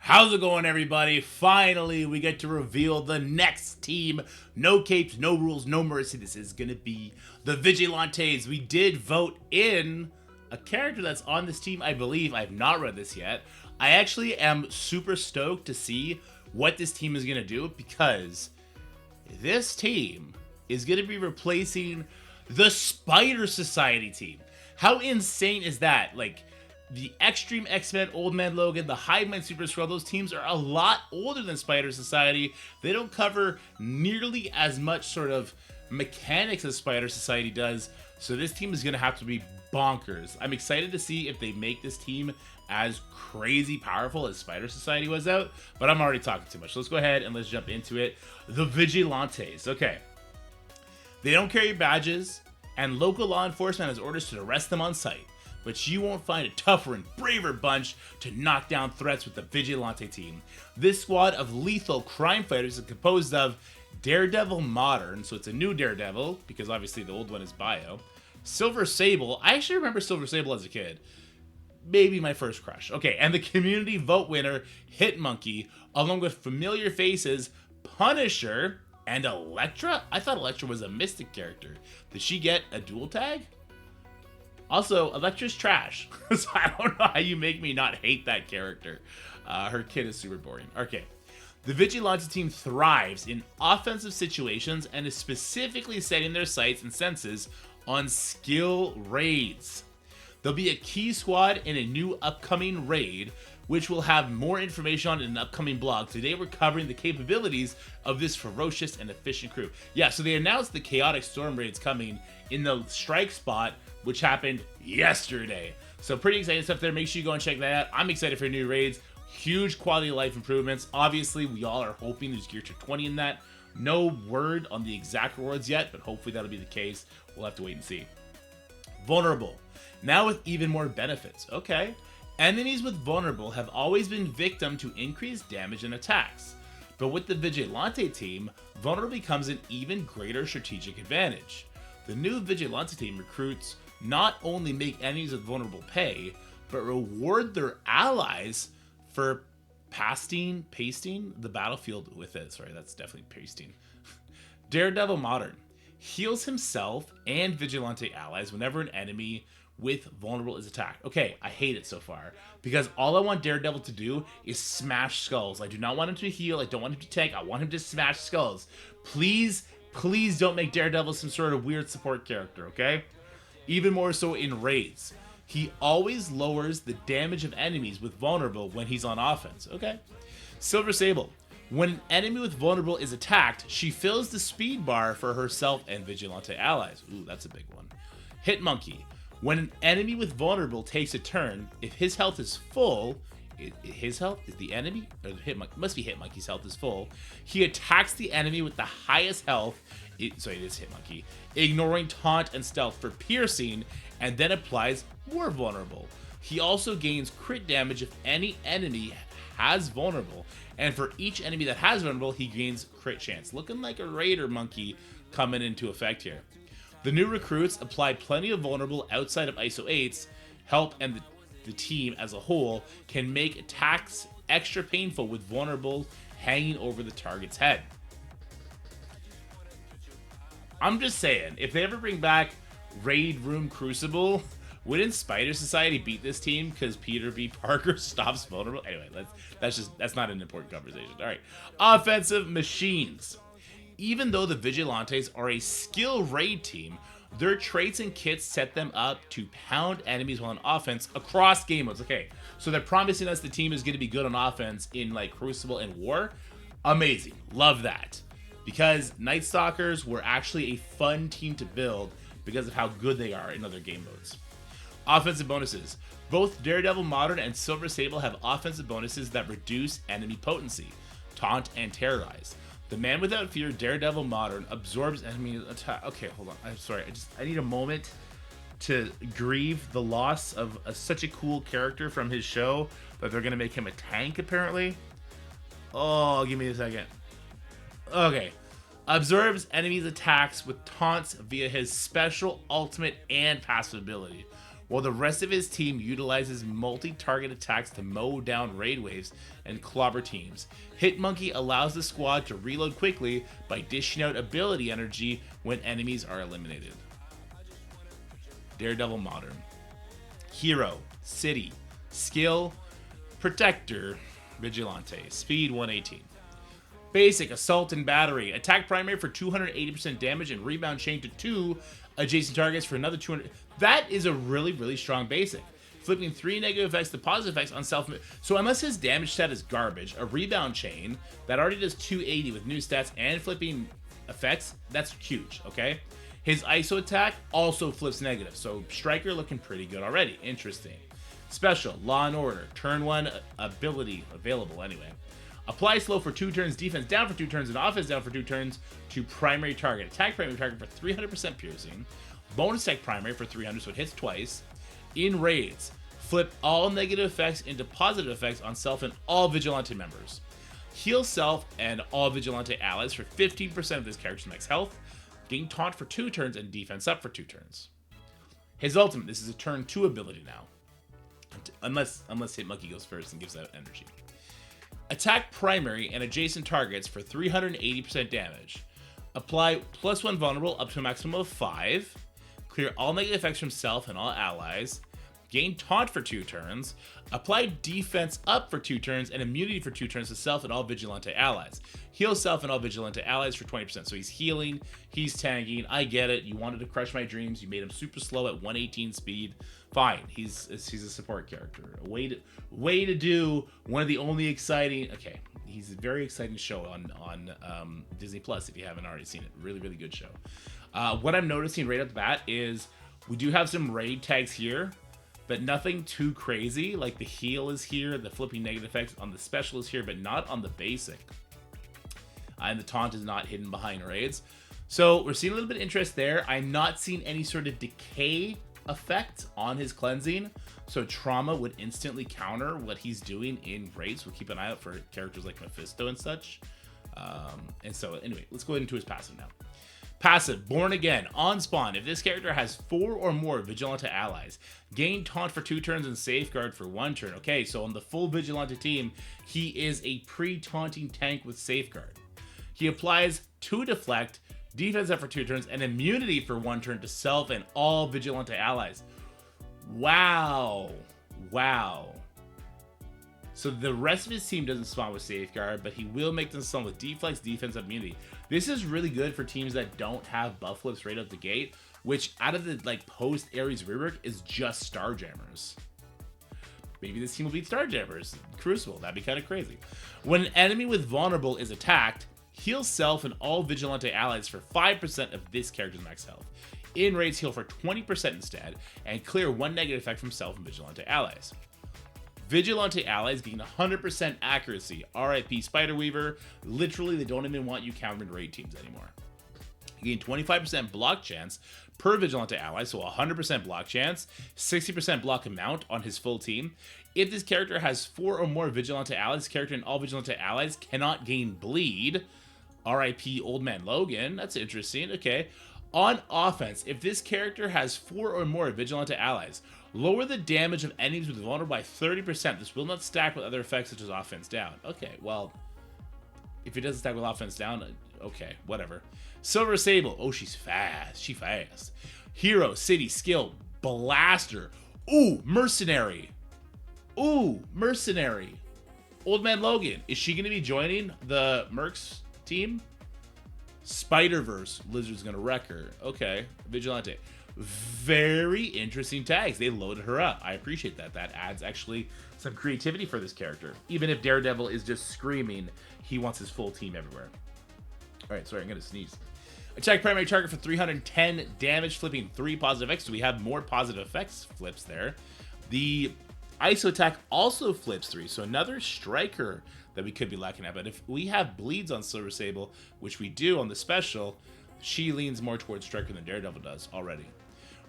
How's it going, everybody? Finally, we get to reveal the next team. No capes, no rules, no mercy. This is going to be the Vigilantes. We did vote in a character that's on this team, I believe. I have not read this yet. I actually am super stoked to see what this team is going to do because this team is going to be replacing the Spider Society team. How insane is that? Like, the Extreme X-Men, Old Man Logan, the Hiveman Super Skrull, those teams are a lot older than Spider Society. They don't cover nearly as much sort of mechanics as Spider Society does, so this team is going to have to be bonkers. I'm excited to see if they make this team as crazy powerful as Spider Society was out, but I'm already talking too much. So let's go ahead and let's jump into it. The Vigilantes. Okay. They don't carry badges, and local law enforcement has orders to arrest them on sight. But you won't find a tougher and braver bunch to knock down threats with the Vigilante team. This squad of lethal crime fighters is composed of Daredevil Modern, so it's a new Daredevil, because obviously the old one is Bio. Silver Sable, I actually remember Silver Sable as a kid. Maybe my first crush. Okay, and the community vote winner, Hit Monkey, along with familiar faces, Punisher, and Elektra? I thought Elektra was a Mystic character. Did she get a dual tag? Also, Elektra's trash, so I don't know how you make me not hate that character. Her kid is super boring. Okay. The Vigilante team thrives in offensive situations and is specifically setting their sights and senses on skill raids. There'll be a key squad in a new upcoming raid, which we'll have more information on in an upcoming blog. Today we're covering the capabilities of this ferocious and efficient crew. Yeah, so they announced the Chaotic Storm raids coming in the strike spot, which happened yesterday. So pretty exciting stuff there. Make sure you go and check that out. I'm excited for new raids. Huge quality of life improvements. Obviously, we all are hoping there's Gear to 20 in that. No word on the exact rewards yet, but hopefully that'll be the case. We'll have to wait and see. Vulnerable. Now with even more benefits. Okay. Enemies with Vulnerable have always been victim to increased damage and attacks. But with the Vigilante team, Vulnerable becomes an even greater strategic advantage. The new Vigilante team recruits not only make enemies with Vulnerable pay, but reward their allies for pasting the battlefield with it. Sorry, that's definitely pasting. Daredevil Modern heals himself and Vigilante allies whenever an enemy with Vulnerable is attacked. Okay, I hate it so far, because all I want Daredevil to do is smash skulls. I do not want him to heal, I don't want him to tank, I want him to smash skulls. Please don't make Daredevil some sort of weird support character, okay? Even more so in raids. He always lowers the damage of enemies with Vulnerable when he's on offense, okay? Silver Sable. When an enemy with Vulnerable is attacked, she fills the speed bar for herself and Vigilante allies. Ooh, that's a big one. Hit Monkey. When an enemy with Vulnerable takes a turn, if his health is full, his health is the enemy, or must be Hit Monkey's health is full, he attacks the enemy with the highest health. It is Hit Monkey, ignoring taunt and stealth for piercing, and then applies more Vulnerable. He also gains crit damage if any enemy has Vulnerable, and for each enemy that has Vulnerable, he gains crit chance. Looking like a Raider Monkey coming into effect here. The new recruits apply plenty of Vulnerable outside of ISO 8's help, and the team as a whole can make attacks extra painful with Vulnerable hanging over the target's head. I'm just saying, if they ever bring back Raid Room Crucible, wouldn't Spider Society beat this team because Peter B. Parker stops Vulnerable? Anyway, that's not an important conversation. All right, offensive machines. Even though the Vigilantes are a skill raid team, their traits and kits set them up to pound enemies while on offense across game modes. Okay, so they're promising us the team is going to be good on offense in like Crucible and War. Amazing, love that. Because Night Stalkers were actually a fun team to build because of how good they are in other game modes. Offensive bonuses. Both Daredevil Modern and Silver Sable have offensive bonuses that reduce enemy potency, taunt, and terrorize. The Man Without Fear Daredevil Modern absorbs enemy attack. Okay, hold on. I'm sorry. I need a moment to grieve the loss of such a cool character from his show that they're going to make him a tank, apparently. Oh, give me a second. Okay. Absorbs enemies' attacks with taunts via his special, ultimate, and passive ability. while the rest of his team utilizes multi-target attacks to mow down raid waves and clobber teams. Hitmonkey allows the squad to reload quickly by dishing out ability energy when enemies are eliminated. Daredevil Modern. Hero, City, Skill, Protector, Vigilante, Speed 118. Basic, Assault and Battery. Attack primary for 280% damage and rebound chain to 2 adjacent targets for another 200. That is a really, really strong basic. Flipping 3 negative effects to positive effects on self. So unless his damage stat is garbage, a rebound chain that already does 280 with new stats and flipping effects, that's huge, okay? His ISO attack also flips negative, so Striker looking pretty good already. Interesting. Special, Law and Order. Turn 1 ability available anyway. Apply slow for 2 turns, defense down for 2 turns, and offense down for 2 turns to primary target. Attack primary target for 300% piercing. Bonus attack primary for 300, so it hits twice. In raids, flip all negative effects into positive effects on self and all Vigilante members. Heal self and all Vigilante allies for 15% of this character's max health. Gain taunt for 2 turns and defense up for 2 turns. His ultimate, this is a turn 2 ability now. Unless Hitmonkey goes first and gives out energy. Attack primary and adjacent targets for 380% damage. Apply +1 vulnerable up to a maximum of 5. Clear all negative effects from self and all allies. Gain taunt for 2 turns. Apply defense up for 2 turns and immunity for 2 turns to self and all Vigilante allies. Heal self and all Vigilante allies for 20%. So he's healing, he's tanking. I get it. You wanted to crush my dreams. You made him super slow at 118 speed. Fine. He's a support character. A way to do one of the only exciting. Okay, he's a very exciting show on Disney Plus. If you haven't already seen it, really good show. What I'm noticing right at the bat is we do have some raid tags here, but nothing too crazy. Like the heal is here, the flipping negative effects on the special is here, but not on the basic. And the taunt is not hidden behind raids. So we're seeing a little bit of interest there. I'm not seeing any sort of decay effect on his cleansing. So trauma would instantly counter what he's doing in raids. We'll keep an eye out for characters like Mephisto and such. And so anyway, let's go into his passive now. Passive, Born Again. On spawn, if this character has 4 or more Vigilante allies, gain taunt for 2 turns and safeguard for 1 turn. Okay, so on the full Vigilante team, he is a pre-taunting tank with safeguard. He applies 2 deflect, defense up for 2 turns, and immunity for 1 turn to self and all Vigilante allies. Wow. So the rest of his team doesn't spawn with safeguard, but he will make them spawn with deflex, defense, immunity. This is really good for teams that don't have buff flips right out the gate, which out of the post Ares rework is just Starjammers. Maybe this team will beat Starjammers. Crucible, that'd be kind of crazy. When an enemy with vulnerable is attacked, heal self and all Vigilante allies for 5% of this character's max health. In raids, heal for 20% instead, and clear 1 negative effect from self and Vigilante allies. Vigilante allies gain 100% accuracy. RIP Spiderweaver. Literally, they don't even want you countering raid teams anymore. You gain 25% block chance per Vigilante ally, so 100% block chance, 60% block amount on his full team. If this character has 4 or more Vigilante allies, this character and all Vigilante allies cannot gain bleed. RIP Old Man Logan. That's interesting. Okay. On offense, if this character has 4 or more Vigilante allies, lower the damage of enemies with vulnerable by 30%. This will not stack with other effects such as offense down. Okay, well, if it doesn't stack with offense down, okay, whatever. Silver Sable. Oh, she's fast. She fast. Hero, City, Skill, Blaster. Ooh, Mercenary. Old Man Logan. Is she going to be joining the Mercs team? Spider-Verse. Lizard's going to wreck her. Okay, Vigilante. Very interesting tags. They loaded her up. I appreciate that. That adds actually some creativity for this character. Even if Daredevil is just screaming, he wants his full team everywhere. All right, sorry, I'm going to sneeze. Attack primary target for 310 damage, flipping 3 positive effects. So we have more positive effects flips there. The ISO attack also flips 3. So another striker that we could be lacking at. But if we have bleeds on Silver Sable, which we do on the special, she leans more towards striker than Daredevil does already.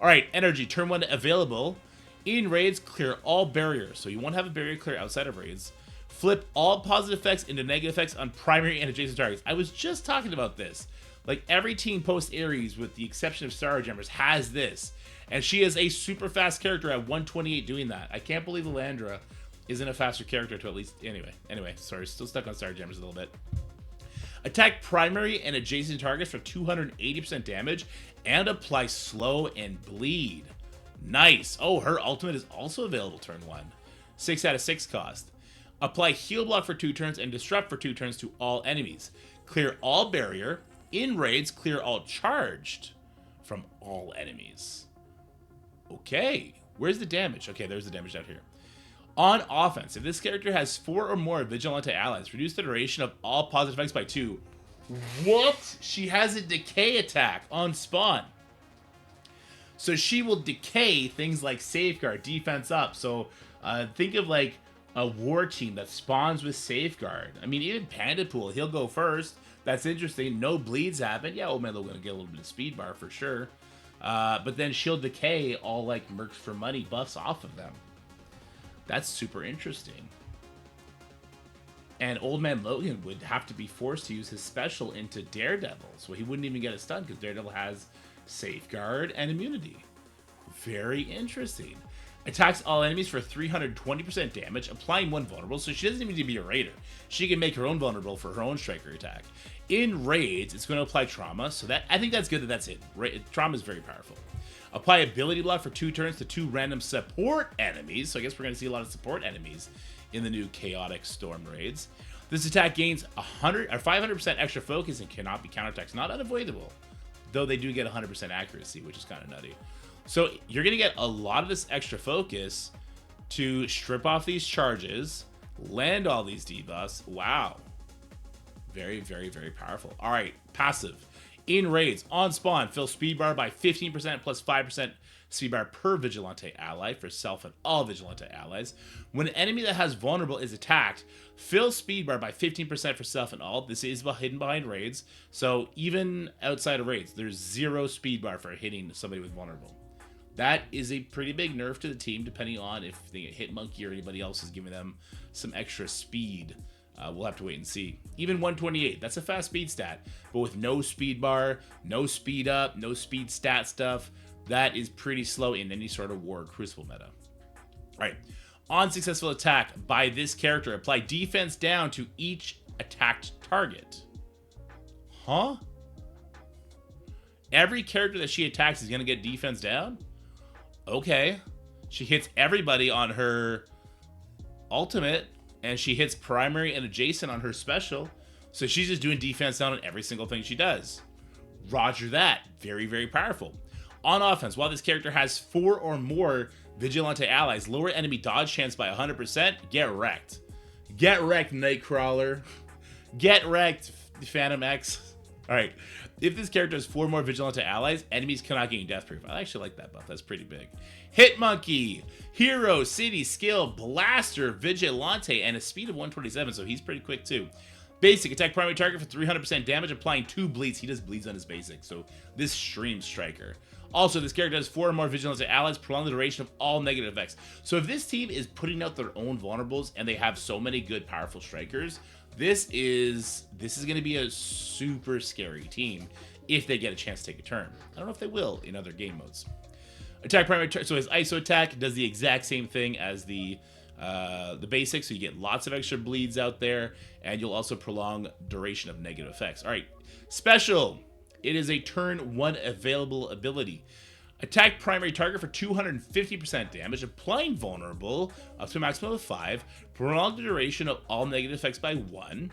All right, energy, turn 1 available. In raids, clear all barriers. So you won't have a barrier clear outside of raids. Flip all positive effects into negative effects on primary and adjacent targets. I was just talking about this. Like every team post Ares, with the exception of Starjammers, has this. And she is a super fast character at 128 doing that. I can't believe Elandra isn't a faster character to at least... Anyway, sorry, still stuck on Starjammers a little bit. Attack primary and adjacent targets for 280% damage and apply slow and bleed. Nice. Oh, her ultimate is also available turn 1. 6 out of 6 cost. Apply heal block for 2 turns and disrupt for 2 turns to all enemies. Clear all barrier. In raids, clear all charged from all enemies. Okay. Where's the damage? Okay, there's the damage out here. On offense, if this character has 4 or more Vigilante allies, reduce the duration of all positive effects by 2. What? She has a decay attack on spawn. So she will decay things like Safeguard, defense up. So think of like a war team that spawns with Safeguard. I mean, even Panda Pool, he'll go first. That's interesting. No bleeds happen. Yeah, Old Man Logan's gonna get a little bit of speed bar for sure. But then she'll decay all like Mercs for Money buffs off of them. That's super interesting. And Old Man Logan would have to be forced to use his special into Daredevil. So he wouldn't even get a stun because Daredevil has Safeguard and immunity. Very interesting. Attacks all enemies for 320% damage, applying 1 vulnerable, so she doesn't even need to be a raider. She can make her own vulnerable for her own striker attack. In raids, it's going to apply trauma, so that I think that's good that that's it. Trauma is very powerful. Apply ability block for 2 turns to 2 random support enemies, so I guess we're going to see a lot of support enemies in the new Chaotic Storm raids. This attack gains 100 or 500% extra focus and cannot be counterattacked. Not unavoidable, though they do get 100% accuracy, which is kind of nutty. So you're going to get a lot of this extra focus to strip off these charges, land all these debuffs. Wow. Very, very, very powerful. All right, passive. In raids, on spawn, fill speed bar by 15% plus 5% speed bar per Vigilante ally for self and all Vigilante allies. When an enemy that has vulnerable is attacked, fill speed bar by 15% for self and all. This is hidden behind raids, so even outside of raids, there's 0 speed bar for hitting somebody with vulnerable. That is a pretty big nerf to the team, depending on if they get Hitmonkey or anybody else is giving them some extra speed. We'll have to wait and see. Even 128, that's a fast speed stat. But with no speed bar, no speed up, no speed stat stuff, that is pretty slow in any sort of War or Crucible meta. All right. On successful attack by this character, apply defense down to each attacked target. Huh? Every character that she attacks is going to get defense down? Okay. She hits everybody on her ultimate, and she hits primary and adjacent on her special. So she's just doing defense down on every single thing she does. Roger that. Very, very powerful. On offense, while this character has 4 or more Vigilante allies, lower enemy dodge chance by 100%. Get wrecked. Get wrecked, Nightcrawler. Get wrecked, Phantom X. All right. If this character has 4 more Vigilante allies, enemies cannot gain death proof. I actually like that buff. That's pretty big. Hitmonkey, Hero, City, Skill, Blaster, Vigilante, and a speed of 127, so he's pretty quick too. Basic, attack primary target for 300% damage, applying 2 bleeds. He does bleeds on his basic, so this streams Striker. Also, this character has 4 or more Vigilante allies, prolong the duration of all negative effects. So if this team is putting out their own vulnerables and they have so many good, powerful Strikers, this is going to be a super scary team if they get a chance to take a turn. I don't know if they will in other game modes. Attack primary, so his ISO attack does the exact same thing as the basic, so you get lots of extra bleeds out there, and you'll also prolong duration of negative effects. All right, special. It is a turn 1 available ability. Attack primary target for 250% damage, applying vulnerable up to a maximum of 5. Prolong the duration of all negative effects by 1.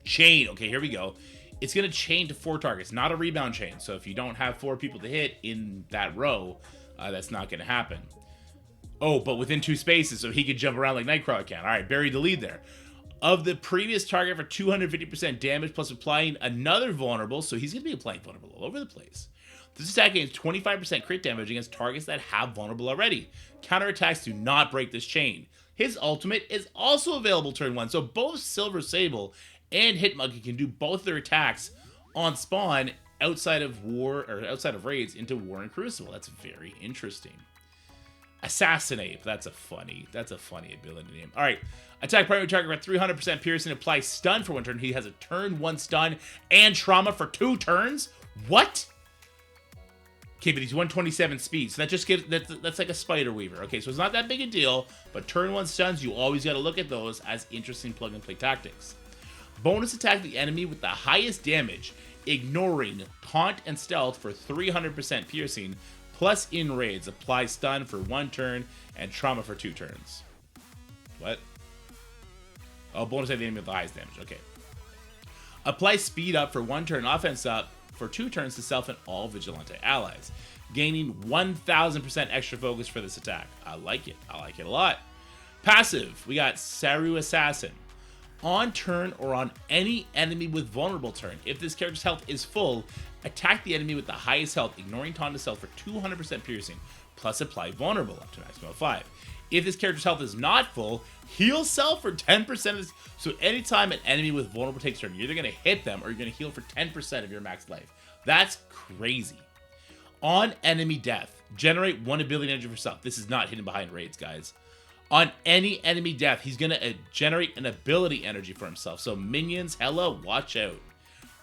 Chain. Okay, here we go. It's going to chain to 4 targets, not a rebound chain. So if you don't have 4 people to hit in that row, that's not going to happen. Oh, but within 2 spaces, so he could jump around like Nightcrawler can. All right, buried the lead there. Of the previous target for 250% damage, plus applying another vulnerable, so he's going to be applying vulnerable all over the place. This attack gains 25% crit damage against targets that have vulnerable already. Counterattacks do not break this chain. His ultimate is also available turn 1, so both Silver Sable and Hitmonkey can do both their attacks on spawn outside of War, or outside of raids into War and Crucible. That's very interesting. Assassinate. That's a funny ability name. All right. Attack primary target for 300% piercing. Apply stun for 1 turn. He has a turn 1 stun and trauma for 2 turns. What? Okay, but he's 127 speed, so that just gives that's like a spider weaver. Okay, so it's not that big a deal, but turn 1 stuns, you always got to look at those as interesting plug and play tactics. Bonus attack the enemy with the highest damage, ignoring taunt and stealth for 300% piercing, plus in raids. Apply stun for 1 turn and trauma for 2 turns. What? Oh, bonus attack the enemy with the highest damage. Okay. Apply speed up for 1 turn, offense up for 2 turns to self and all Vigilante allies, gaining 1000% extra focus for this attack. I like it. I like it a lot. Passive, we got Saru Assassin. On turn or on any enemy with vulnerable turn, if this character's health is full, attack the enemy with the highest health, ignoring taunt to self for 200% piercing, plus apply vulnerable up to maximum of 5. If this character's health is not full, heal self for 10% of this. So anytime an enemy with vulnerable takes turn, you're either going to hit them or you're going to heal for 10% of your max life. That's crazy. On enemy death, generate 1 ability energy for self. This is not hidden behind raids, guys. On any enemy death, he's going to generate an ability energy for himself. So minions, hella, watch out.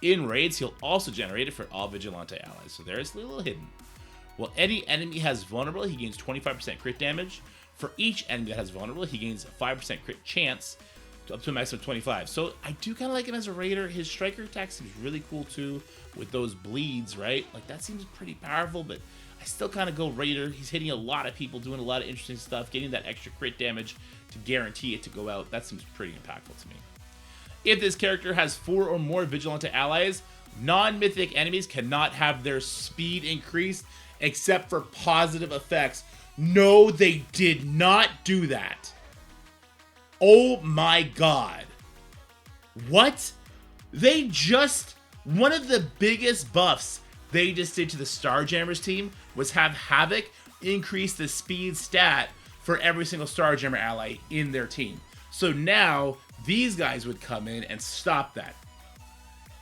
In raids, he'll also generate it for all Vigilante allies. So there it's a little hidden. While any enemy has vulnerable, he gains 25% crit damage. For each enemy that has vulnerable, he gains a 5% crit chance up to a maximum of 25. So I do kind of like him as a raider. His striker attack seems really cool too with those bleeds, right? Like that seems pretty powerful, but I still kind of go raider. He's hitting a lot of people, doing a lot of interesting stuff, getting that extra crit damage to guarantee it to go out. That seems pretty impactful to me. If this character has 4 or more Vigilante allies, non-mythic enemies cannot have their speed increased except for positive effects. No, they did not do that. Oh my god. What? They just... One of the biggest buffs they just did to the Starjammers team was have Havoc increase the speed stat for every single Starjammer ally in their team. So now, these guys would come in and stop that.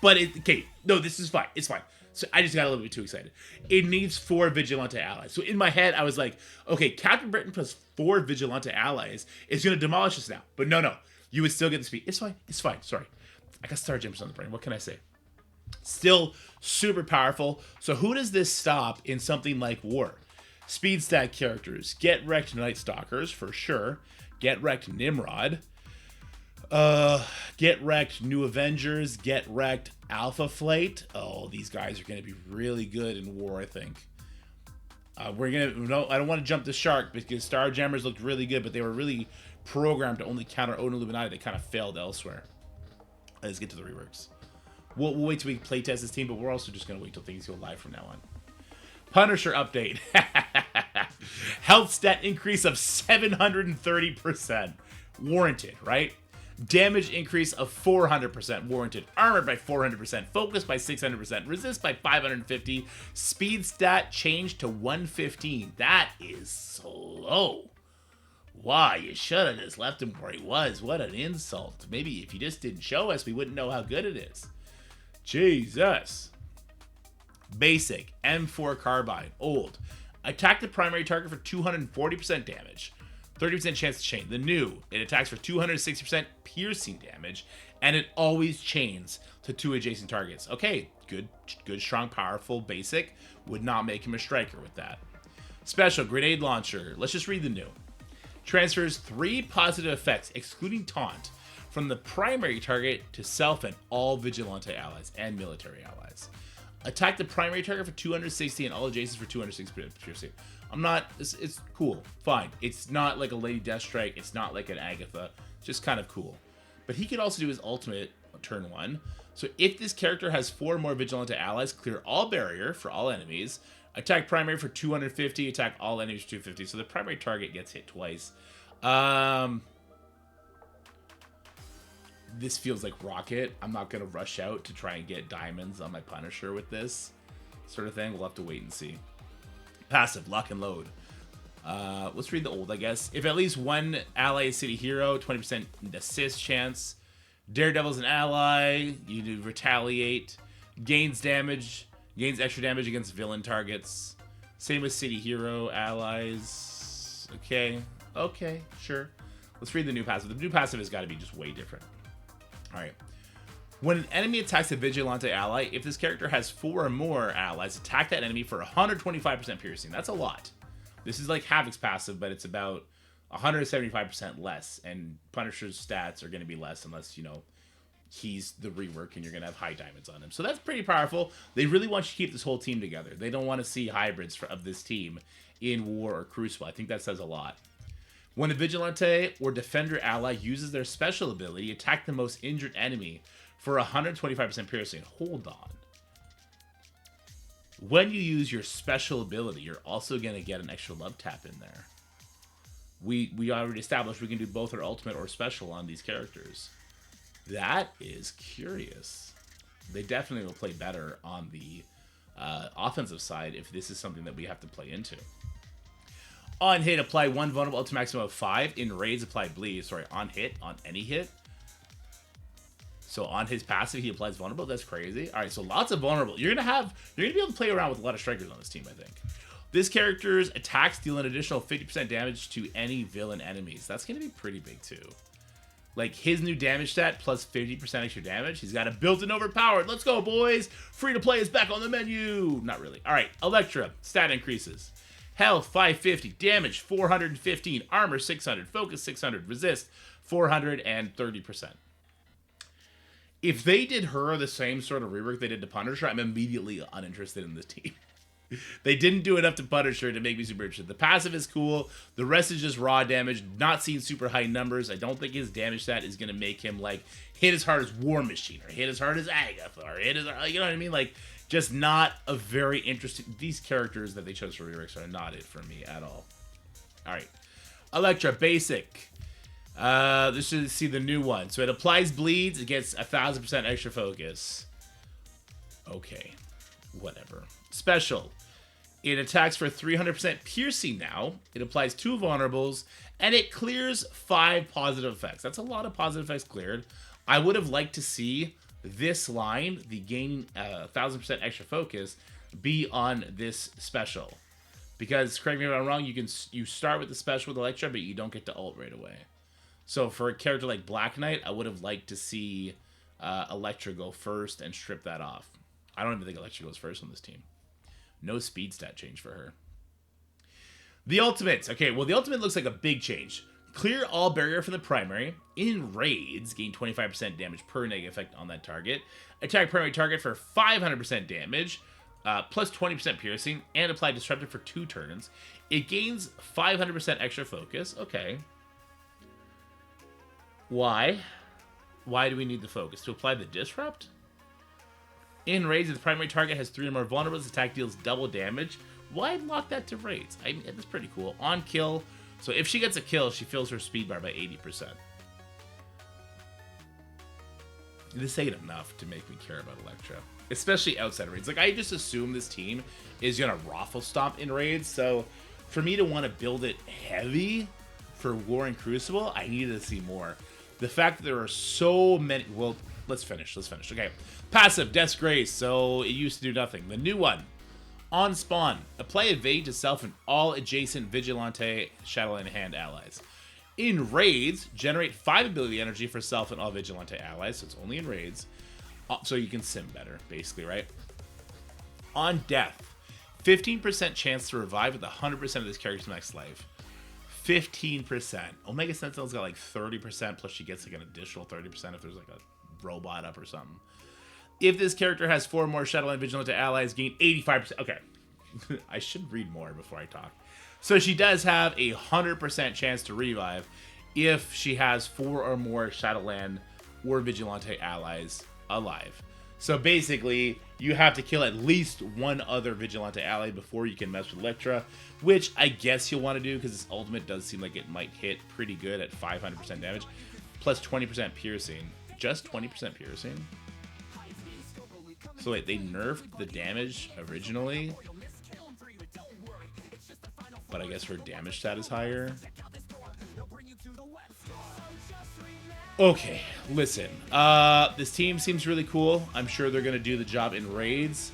But, okay, no, this is fine. It's fine. So I just got a little bit too excited. It needs 4 Vigilante allies. So in my head, I was like, okay, Captain Britain plus 4 Vigilante allies is going to demolish us now. But no. You would still get the speed. It's fine. It's fine. Sorry. I got Starjammers on the brain. What can I say? Still super powerful. So who does this stop in something like War? Speed stat characters. Get Wrecked Night Stalkers, for sure. Get Wrecked Nimrod. Get Wrecked New Avengers, Get Wrecked Alpha Flight. Oh, these guys are going to be really good in War, I think. I don't want to jump the shark because Starjammers looked really good, but they were really programmed to only counter Odin Illuminati. They kind of failed elsewhere. Let's get to the reworks. We'll wait till we playtest this team, but we're also just going to wait till things go live from now on. Punisher update. Health stat increase of 730%. Warranted, right? Damage increase of 400% warranted. Armor by 400%. Focus by 600%. Resist by 550. Speed stat changed to 115. That is slow. Why? You should have just left him where he was. What an insult. Maybe if you just didn't show us, we wouldn't know how good it is. Jesus. Basic. M4 Carbine. Old. Attack the primary target for 240% damage. 30% chance to chain. The new, it attacks for 260% piercing damage, and it always chains to 2 adjacent targets. Okay, good, strong, powerful, basic. Would not make him a striker with that. Special, grenade launcher. Let's just read the new. Transfers 3 positive effects, excluding taunt, from the primary target to self and all Vigilante allies and military allies. Attack the primary target for 260 and all adjacents for 260 piercing. It's cool, fine. It's not like a Lady Deathstrike. It's not like an Agatha. It's just kind of cool. But he could also do his ultimate on turn 1. So if this character has 4 more Vigilante allies, clear all barrier for all enemies. Attack primary for 250, attack all enemies for 250. So the primary target gets hit twice. This feels like Rocket. I'm not going to rush out to try and get diamonds on my Punisher with this sort of thing. We'll have to wait and see. Passive, lock and load. Let's read the old, I guess. If at least one ally is city hero, 20% assist chance. Daredevil's an ally. You do retaliate. Gains extra damage against villain targets. Same with city hero allies. Okay, sure. Let's read the new passive. The new passive has got to be just way different. All right. When an enemy attacks a Vigilante ally, if this character has 4 or more allies, attack that enemy for 125% piercing. That's a lot. This is like Havoc's passive, but it's about 175% less, and Punisher's stats are going to be less unless, you know, he's the rework and you're going to have high diamonds on him. So that's pretty powerful. They really want you to keep this whole team together. They don't want to see hybrids of this team in War or Crucible. I think that says a lot. When a Vigilante or Defender ally uses their special ability, attack the most injured enemy for 125% piercing. Hold on. When you use your special ability, you're also going to get an extra love tap in there. We already established we can do both our ultimate or special on these characters. That is curious. They definitely will play better on the offensive side if this is something that we have to play into. On hit, apply 1 vulnerable up to maximum of 5. In raids, apply bleed. Sorry, on hit, on any hit. So on his passive, he applies vulnerable. That's crazy. All right, so lots of vulnerable. You're gonna be able to play around with a lot of strikers on this team, I think. This character's attacks deal an additional 50% damage to any villain enemies. That's gonna be pretty big too. Like his new damage stat plus 50% extra damage. He's got a built-in overpowered. Let's go, boys. Free to play is back on the menu. Not really. All right, Elektra stat increases. Health 550, damage 415, armor 600, focus 600, resist 430%. If they did her the same sort of rework they did to Punisher, I'm immediately uninterested in this team. They didn't do enough to Punisher to make me super interested. The passive is cool. The rest is just raw damage. Not seeing super high numbers. I don't think his damage stat is going to make him like hit as hard as War Machine or hit as hard as Agatha or hit as, you know what I mean? Like, just not a very interesting... These characters that they chose for reworks are not it for me at all. Alright. Elektra, basic. This should see the new one. So it applies bleeds. It gets 1,000% extra focus. Okay. Whatever. Special. It attacks for 300% piercing now. It applies 2 vulnerables. And it clears 5 positive effects. That's a lot of positive effects cleared. I would have liked to see this line, the gaining 1,000% extra focus, be on this special. Because, correct me if I'm wrong, you start with the special with Elektra, but you don't get to ult right away. So for a character like Black Knight, I would have liked to see Elektra go first and strip that off. I don't even think Elektra goes first on this team. No speed stat change for her. The ultimates. Okay, well, the ultimate looks like a big change. Clear all barrier from the primary. In raids, gain 25% damage per negative effect on that target. Attack primary target for 500% damage, plus 20% piercing, and apply disruptive for 2 turns. It gains 500% extra focus. Okay. Why? Why do we need the focus? To apply the disrupt? In raids, if the primary target has 3 or more vulnerables, attack deals double damage. Why lock that to raids? I mean, that's pretty cool. On kill, so if she gets a kill, she fills her speed bar by 80%. This ain't enough to make me care about Elektra, especially outside raids. Like, I just assume this team is gonna raffle stomp in raids, so for me to want to build it heavy for War and Crucible, I needed to see more. The fact that there are so many... Well, let's finish. Okay. Passive, Death's Grace. So it used to do nothing. The new one. On spawn, apply evade to self and all adjacent Vigilante, Shadowland Hand allies. In raids, generate 5 ability energy for self and all Vigilante allies. So it's only in raids. So you can sim better, basically, right? On death, 15% chance to revive with 100% of this character's max life. 15%. Omega Sentinel's got like 30%, plus she gets like an additional 30% if there's like a robot up or something. If this character has 4 more Shadowland Vigilante allies, gain 85%. Okay. I should read more before I talk. So she does have a 100% chance to revive if she has 4 or more Shadowland or Vigilante allies alive. So basically, you have to kill at least 1 other Vigilante ally before you can mess with Elektra, which I guess you'll want to do because this ultimate does seem like it might hit pretty good at 500% damage, plus 20% piercing. Just 20% piercing? So wait, they nerfed the damage originally, but I guess her damage stat is higher. Okay, listen. This team seems really cool. I'm sure they're going to do the job in raids.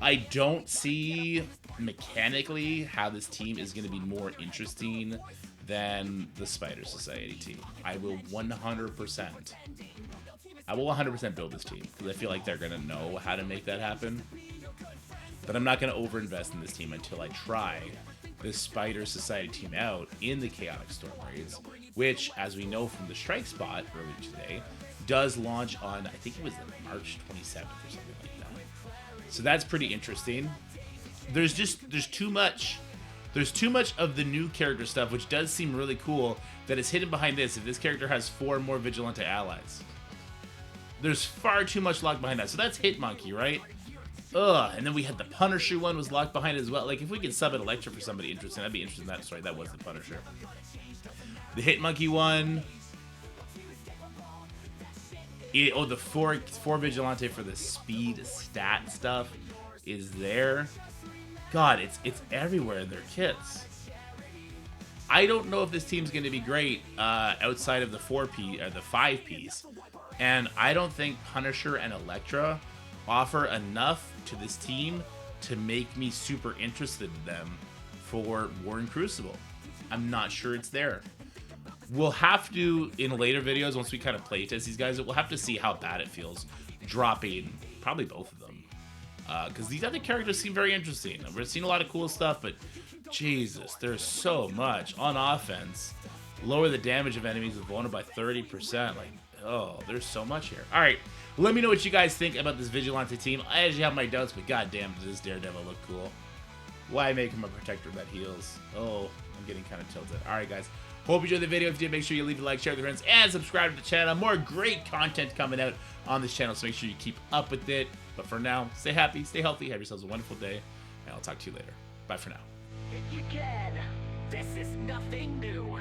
I don't see mechanically how this team is going to be more interesting than the Spider Society team. I will 100% I will 100% build this team because I feel like they're going to know how to make that happen. But I'm not going to overinvest in this team until I try this Spider Society team out in the Chaotic Storm raids, which, as we know from the Strike Spot earlier today, does launch on, I think it was March 27th or something like that. So that's pretty interesting. There's too much of the new character stuff, which does seem really cool, that is hidden behind this. If this character has 4 more Vigilante allies, there's far too much locked behind that. So that's Hitmonkey, right? Ugh, and then we had the Punisher one was locked behind it as well. Like, if we could sub an Electra for somebody interesting, that'd be interesting. Sorry, that was the Punisher. The Hitmonkey one. The 4 Vigilante for the speed stat stuff is there. God, it's everywhere in their kits. I don't know if this team's going to be great outside of the 5 piece. And I don't think Punisher and Electra offer enough to this team to make me super interested in them for War and Crucible. I'm not sure it's there. We'll have to, in later videos, once we kind of playtest these guys, we'll have to see how bad it feels dropping probably both of them. Because these other characters seem very interesting. We've seen a lot of cool stuff, but Jesus, there's so much. On offense, lower the damage of enemies with vulnerable by 30%. Like, oh, there's so much here. All right, let me know what you guys think about this Vigilante team. I actually have my doubts, but goddamn, does this Daredevil look cool? Why make him a protector that heals? Oh, I'm getting kind of tilted. All right, guys. Hope you enjoyed the video. If you did, make sure you leave a like, share with your friends, and subscribe to the channel. More great content coming out on this channel, so make sure you keep up with it. But for now, stay happy, stay healthy, have yourselves a wonderful day, and I'll talk to you later. Bye for now. If you can, this is nothing new.